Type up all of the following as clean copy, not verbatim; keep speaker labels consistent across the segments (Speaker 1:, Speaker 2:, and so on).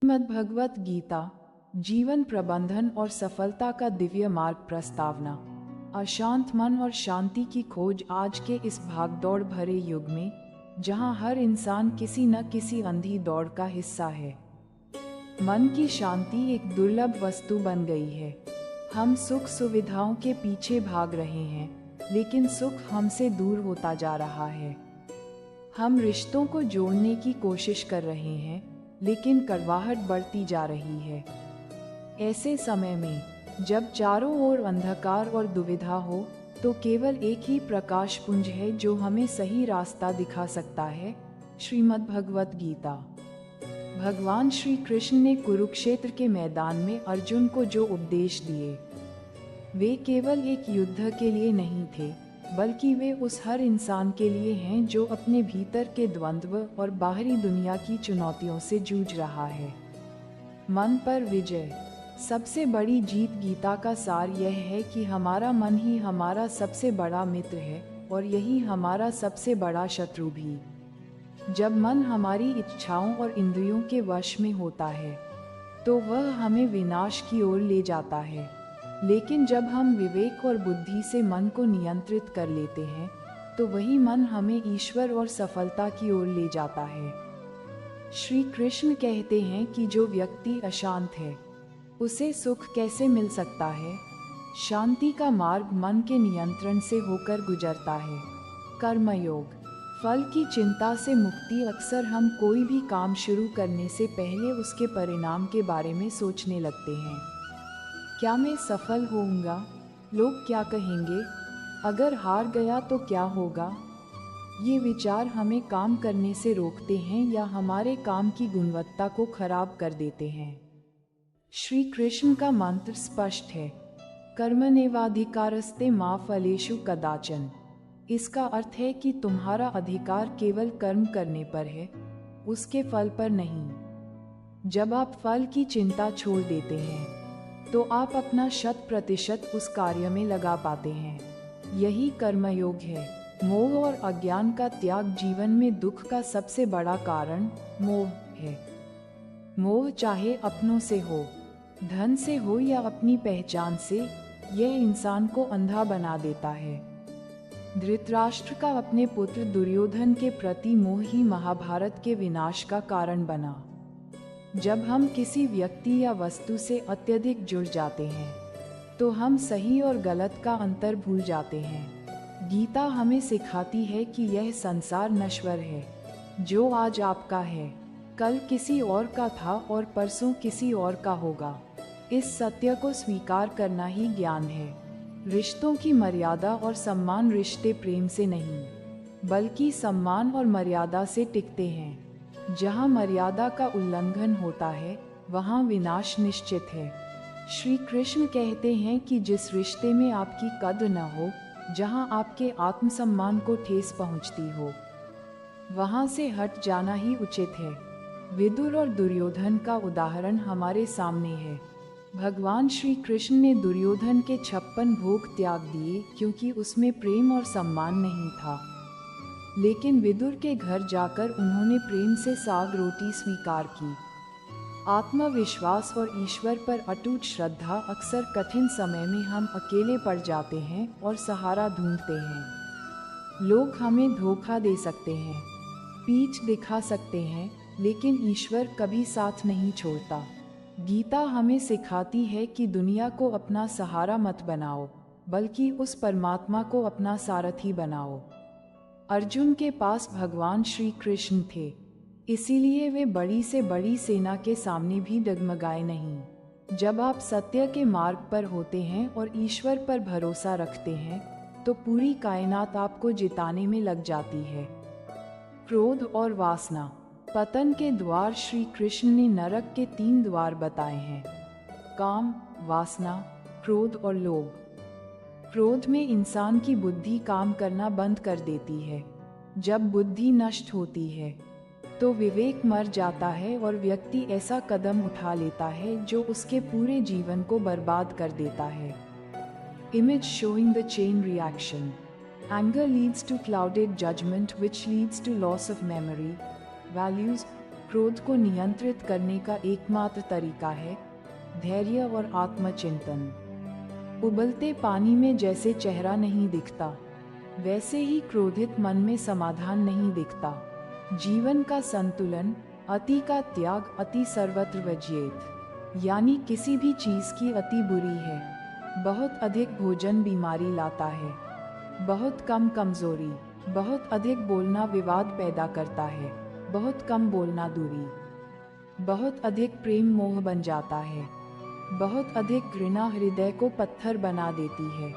Speaker 1: श्रीमद् भगवत गीता जीवन प्रबंधन और सफलता का दिव्य मार्ग प्रस्तावना। अशांत मन और शांति की खोज आज के इस भागदौड़ भरे युग में, जहां हर इंसान किसी न किसी अंधी दौड़ का हिस्सा है। मन की शांति एक दुर्लभ वस्तु बन गई है। हम सुख सुविधाओं के पीछे भाग रहे हैं, लेकिन सुख हमसे दूर होता जा रहा है। हम रिश्तों को जोड़ने की कोशिश कर रहे हैं, लेकिन कड़वाहट बढ़ती जा रही है। ऐसे समय में जब चारों ओर अंधकार और दुविधा हो, तो केवल एक ही प्रकाश पुंज है जो हमें सही रास्ता दिखा सकता है, श्रीमद् भगवत गीता। भगवान श्री कृष्ण ने कुरुक्षेत्र के मैदान में अर्जुन को जो उपदेश दिए, वे केवल एक युद्ध के लिए नहीं थे, बल्कि वे उस हर इंसान के लिए हैं जो अपने भीतर के द्वंद्व और बाहरी दुनिया की चुनौतियों से जूझ रहा है। मन पर विजय। सबसे बड़ी जीत गीता का सार यह है कि हमारा मन ही हमारा सबसे बड़ा मित्र है और यही हमारा सबसे बड़ा शत्रु भी। जब मन हमारी इच्छाओं और इंद्रियों के वश में होता है, तो वह हमें विनाश की ओर ले जाता है। लेकिन जब हम विवेक और बुद्धि से मन को नियंत्रित कर लेते हैं, तो वही मन हमें ईश्वर और सफलता की ओर ले जाता है। श्री कृष्ण कहते हैं कि जो व्यक्ति अशांत है, उसे सुख कैसे मिल सकता है। शांति का मार्ग मन के नियंत्रण से होकर गुजरता है। कर्मयोग। फल की चिंता से मुक्ति। अक्सर हम कोई भी काम शुरू करने से पहले उसके परिणाम के बारे में सोचने लगते हैं। क्या मैं सफल होऊंगा? लोग क्या कहेंगे? अगर हार गया तो क्या होगा? ये विचार हमें काम करने से रोकते हैं या हमारे काम की गुणवत्ता को खराब कर देते हैं। श्री कृष्ण का मंत्र स्पष्ट है, कर्मण्येवाधिकारस्ते मा फलेषु कदाचन। इसका अर्थ है कि तुम्हारा अधिकार केवल कर्म करने पर है, उसके फल पर नहीं। जब आप फल की चिंता छोड़ देते हैं, तो आप अपना 100% उस कार्य में लगा पाते हैं। यही कर्मयोग है। मोह और अज्ञान का त्याग जीवन में दुख का सबसे बड़ा कारण मोह है। मोह चाहे अपनों से हो, धन से हो या अपनी पहचान से, यह इंसान को अंधा बना देता है। धृतराष्ट्र का अपने पुत्र दुर्योधन के प्रति मोह ही महाभारत के विनाश का कारण बना। जब हम किसी व्यक्ति या वस्तु से अत्यधिक जुड़ जाते हैं, तो हम सही और गलत का अंतर भूल जाते हैं। गीता हमें सिखाती है कि यह संसार नश्वर है। जो आज आपका है, कल किसी और का था और परसों किसी और का होगा। इस सत्य को स्वीकार करना ही ज्ञान है। रिश्तों की मर्यादा और सम्मान। रिश्ते प्रेम से नहीं, बल्कि सम्मान और मर्यादा से टिकते हैं। जहाँ मर्यादा का उल्लंघन होता है, वहाँ विनाश निश्चित है। श्री कृष्ण कहते हैं कि जिस रिश्ते में आपकी कद्र न हो, जहाँ आपके आत्मसम्मान को ठेस पहुँचती हो, वहाँ से हट जाना ही उचित है। विदुर और दुर्योधन का उदाहरण हमारे सामने है। भगवान श्री कृष्ण ने दुर्योधन के 56 भोग त्याग दिए क्योंकि उसमें प्रेम और सम्मान नहीं था। लेकिन विदुर के घर जाकर उन्होंने प्रेम से साग रोटी स्वीकार की। आत्मविश्वास और ईश्वर पर अटूट श्रद्धा। अक्सर कठिन समय में हम अकेले पड़ जाते हैं और सहारा ढूंढते हैं। लोग हमें धोखा दे सकते हैं, पीठ दिखा सकते हैं, लेकिन ईश्वर कभी साथ नहीं छोड़ता। गीता हमें सिखाती है कि दुनिया को अपना सहारा मत बनाओ, बल्कि उस परमात्मा को अपना सारथी बनाओ। अर्जुन के पास भगवान श्री कृष्ण थे, इसीलिए वे बड़ी से बड़ी सेना के सामने भी डगमगाए नहीं। जब आप सत्य के मार्ग पर होते हैं और ईश्वर पर भरोसा रखते हैं, तो पूरी कायनात आपको जिताने में लग जाती है। क्रोध और वासना। पतन के द्वार। श्री कृष्ण ने नरक के 3 द्वार बताए हैं, काम, वासना, क्रोध और लोभ। क्रोध में इंसान की बुद्धि काम करना बंद कर देती है। जब बुद्धि नष्ट होती है, तो विवेक मर जाता है और व्यक्ति ऐसा कदम उठा लेता है जो उसके पूरे जीवन को बर्बाद कर देता है। Image showing the chain reaction. Anger leads to clouded judgment, which leads to loss of memory, values. क्रोध को नियंत्रित करने का एकमात्र तरीका है धैर्य और आत्मचिंतन। उबलते पानी में जैसे चेहरा नहीं दिखता, वैसे ही क्रोधित मन में समाधान नहीं दिखता। जीवन का संतुलन, अति का त्याग, अति सर्वत्र वर्ज्येत, यानी किसी भी चीज की अति बुरी है। बहुत अधिक भोजन बीमारी लाता है, बहुत कम कमजोरी, बहुत अधिक बोलना विवाद पैदा करता है, बहुत कम बोलना दूरी, बहुत अधिक प्रेम मोह बन जाता है, बहुत अधिक घृणा हृदय को पत्थर बना देती है।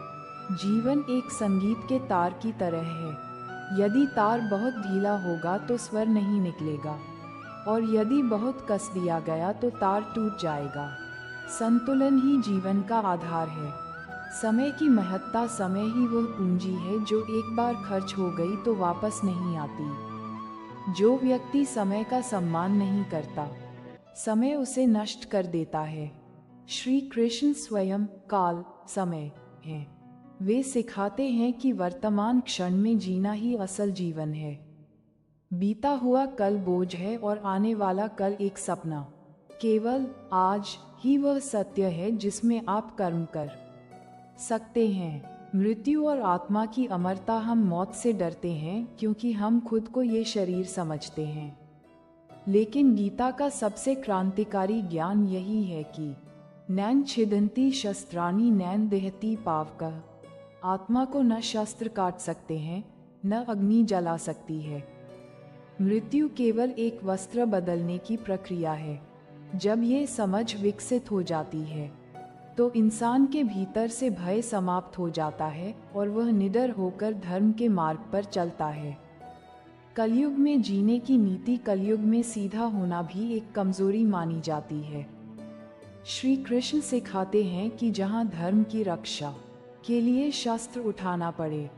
Speaker 1: जीवन एक संगीत के तार की तरह है। यदि तार बहुत ढीला होगा तो स्वर नहीं निकलेगा, और यदि बहुत कस दिया गया तो तार टूट जाएगा। संतुलन ही जीवन का आधार है। समय की महत्ता, समय ही वह पूंजी है जो एक बार खर्च हो गई तो वापस नहीं आती। जो व्यक्ति समय का सम्मान नहीं करता, समय उसे नष्ट कर देता है। श्री कृष्ण स्वयं काल, समय है। वे सिखाते हैं कि वर्तमान क्षण में जीना ही असल जीवन है। बीता हुआ कल बोझ है और आने वाला कल एक सपना। केवल आज ही वह सत्य है जिसमें आप कर्म कर सकते हैं। मृत्यु और आत्मा की अमरता, हम मौत से डरते हैं क्योंकि हम खुद को ये शरीर समझते हैं। लेकिन गीता का सबसे क्रांतिकारी ज्ञान यही है कि नैन छिदन्ति शस्त्राणि नैन दहति पावकः। आत्मा को न शस्त्र काट सकते हैं, न अग्नि जला सकती है। मृत्यु केवल एक वस्त्र बदलने की प्रक्रिया है। जब ये समझ विकसित हो जाती है तो इंसान के भीतर से भय समाप्त हो जाता है और वह निडर होकर धर्म के मार्ग पर चलता है। कलयुग में जीने की नीति, कलयुग में सीधा होना भी एक कमजोरी मानी जाती है। श्री कृष्ण सिखाते हैं कि जहाँ धर्म की रक्षा के लिए शस्त्र उठाना पड़े,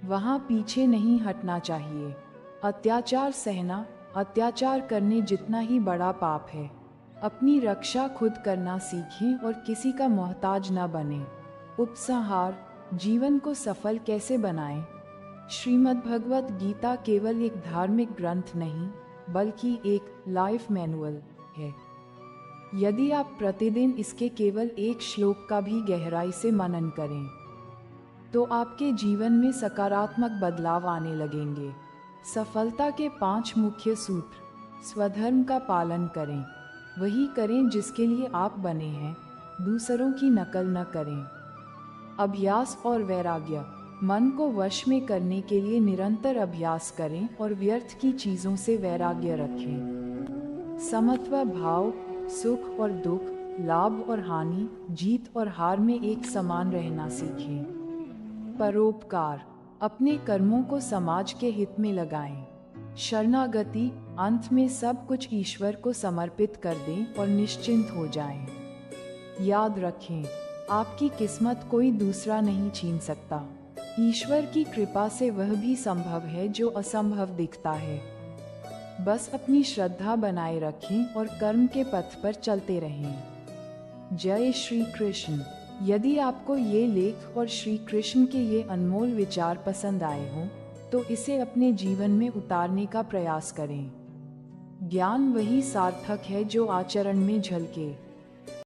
Speaker 1: वहाँ पीछे नहीं हटना चाहिए। अत्याचार सहना, अत्याचार करने जितना ही बड़ा पाप है। अपनी रक्षा खुद करना सीखें और किसी का मोहताज न बने। उपसंहार, जीवन को सफल कैसे बनाएं? श्रीमद्भगवत गीता केवल एक धार्मिक ग्रंथ नहीं, बल्कि एक लाइफ मैनुअल है। यदि आप प्रतिदिन इसके केवल एक श्लोक का भी गहराई से मनन करें तो आपके जीवन में सकारात्मक बदलाव आने लगेंगे। सफलता के 5 मुख्य सूत्र। स्वधर्म का पालन करें, वही करें जिसके लिए आप बने हैं, दूसरों की नकल न करें। अभ्यास और वैराग्य, मन को वश में करने के लिए निरंतर अभ्यास करें और व्यर्थ की चीजों से वैराग्य रखें। समत्व भाव, सुख और दुख, लाभ और हानि, जीत और हार में एक समान रहना सीखें। परोपकार, अपने कर्मों को समाज के हित में लगाएं। शरणागति, अंत में सब कुछ ईश्वर को समर्पित कर दें और निश्चिंत हो जाएं। याद रखें, आपकी किस्मत कोई दूसरा नहीं छीन सकता। ईश्वर की कृपा से वह भी संभव है जो असंभव दिखता है। बस अपनी श्रद्धा बनाए रखें और कर्म के पथ पर चलते रहें। जय श्री कृष्ण। यदि आपको ये लेख और श्री कृष्ण के ये अनमोल विचार पसंद आए हों तो इसे अपने जीवन में उतारने का प्रयास करें। ज्ञान वही सार्थक है जो आचरण में झलके।